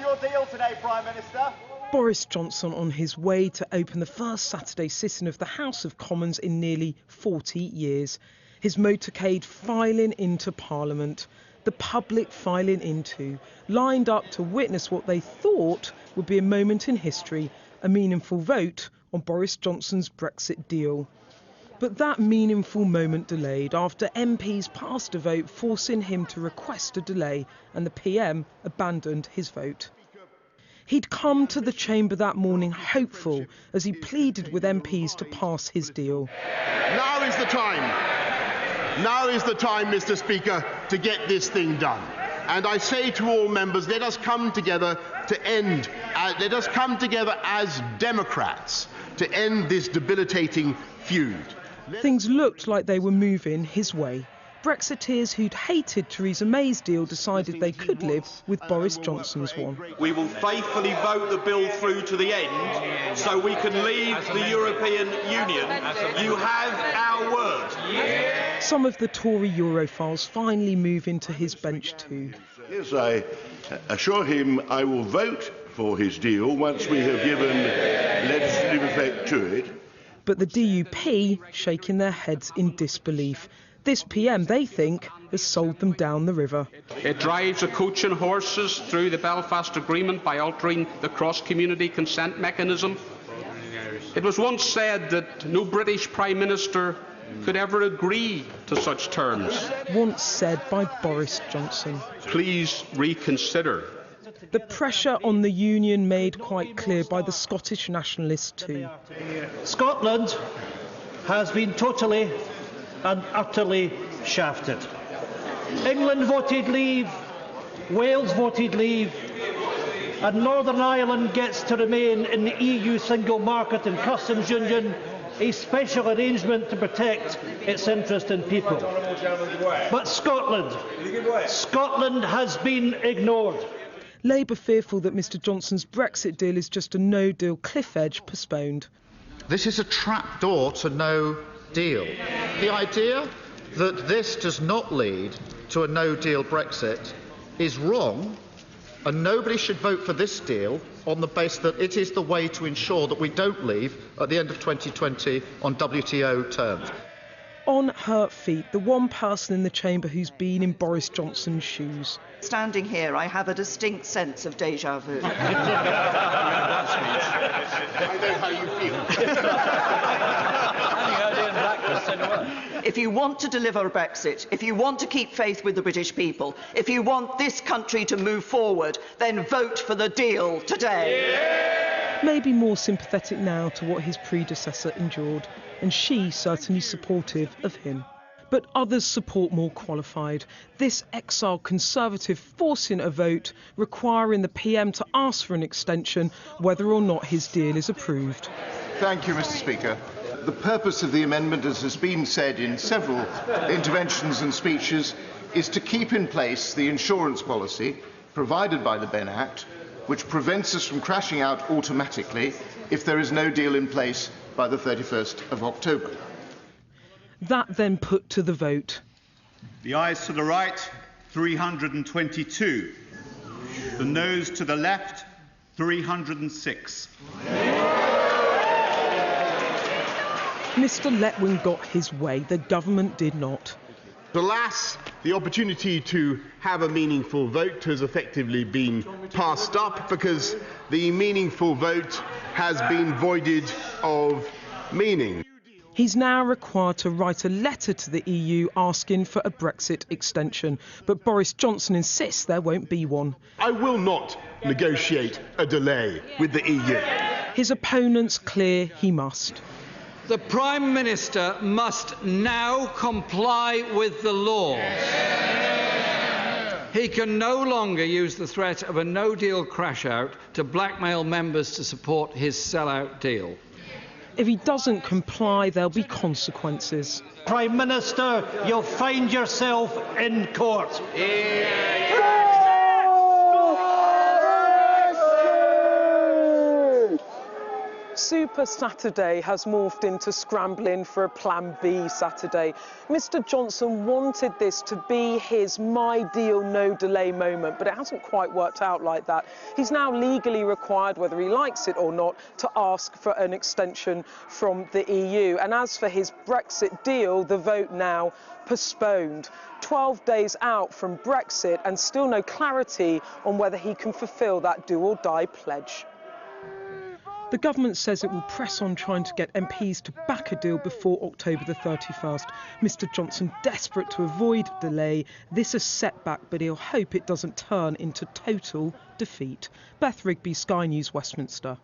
your deal today, Prime Minister? Boris Johnson on his way to open the first Saturday sitting of the House of Commons in nearly 40 years. His motorcade filing into Parliament, the public filing into, lined up to witness what they thought would be a moment in history, a meaningful vote on Boris Johnson's Brexit deal. But that meaningful moment delayed after MPs passed a vote forcing him to request a delay, and the PM abandoned his vote. He'd come to the chamber that morning hopeful as he pleaded with MPs to pass his deal. Now is the time. Now is the time, Mr. Speaker, to get this thing done. And I say to all members, let us come together to end, let us come together as Democrats to end this debilitating feud. Things looked like they were moving his way. Brexiteers who'd hated Theresa May's deal decided they could live with Boris Johnson's one. We will faithfully vote the bill through to the end so we can leave the European Union. You have our word. Some of the Tory Europhiles finally move into his bench too. Yes, I assure him I will vote for his deal once we have given legislative effect to it. But the DUP shaking their heads in disbelief. This PM, they think, has sold them down the river. It drives a coach and horses through the Belfast Agreement by altering the cross-community consent mechanism. It was once said that no British Prime Minister could ever agree to such terms. Once said by Boris Johnson. Please reconsider. The pressure on the union made quite clear by the Scottish nationalists too. Scotland has been totally and utterly shafted. England voted leave, Wales voted leave, and Northern Ireland gets to remain in the EU single market and customs union, a special arrangement to protect its interest and people. But Scotland has been ignored. Labour fearful that Mr Johnson's Brexit deal is just a no-deal cliff edge postponed. This is a trapdoor to no deal. The idea that this does not lead to a no-deal Brexit is wrong, and nobody should vote for this deal on the basis that it is the way to ensure that we don't leave at the end of 2020 on WTO terms. On her feet, the one person in the chamber who's been in Boris Johnson's shoes. Standing here, I have a distinct sense of déjà vu. I know how you feel. If you want to deliver a Brexit, if you want to keep faith with the British people, if you want this country to move forward, then vote for the deal today. Yeah! Maybe more sympathetic now to what his predecessor endured, and she certainly supportive of him. But others support more qualified. This exiled Conservative forcing a vote requiring the PM to ask for an extension whether or not his deal is approved. Thank you, Mr. Speaker. The purpose of the amendment, as has been said in several interventions and speeches, is to keep in place the insurance policy provided by the Benn Act, which prevents us from crashing out automatically if there is no deal in place by the 31st of October. That then put to the vote. The ayes to the right, 322. The noes to the left, 306. Mr Letwin got his way, the government did not. Alas, the opportunity to have a meaningful vote has effectively been passed up because the meaningful vote has been voided of meaning. He's now required to write a letter to the EU asking for a Brexit extension, but Boris Johnson insists there won't be one. I will not negotiate a delay with the EU. His opponent's clear he must. The Prime Minister must now comply with the law. He can no longer use the threat of a no-deal crash-out to blackmail members to support his sell-out deal. If he doesn't comply, there'll be consequences. Prime Minister, you'll find yourself in court. Super Saturday has morphed into scrambling for a Plan B Saturday. Mr Johnson wanted this to be his my deal, no delay moment, but it hasn't quite worked out like that. He's now legally required, whether he likes it or not, to ask for an extension from the EU. And as for his Brexit deal, the vote now postponed. 12 days out from Brexit and still no clarity on whether he can fulfil that do-or-die pledge. The government says it will press on trying to get MPs to back a deal before October the 31st. Mr Johnson desperate to avoid delay. This a setback, but he'll hope it doesn't turn into total defeat. Beth Rigby, Sky News, Westminster.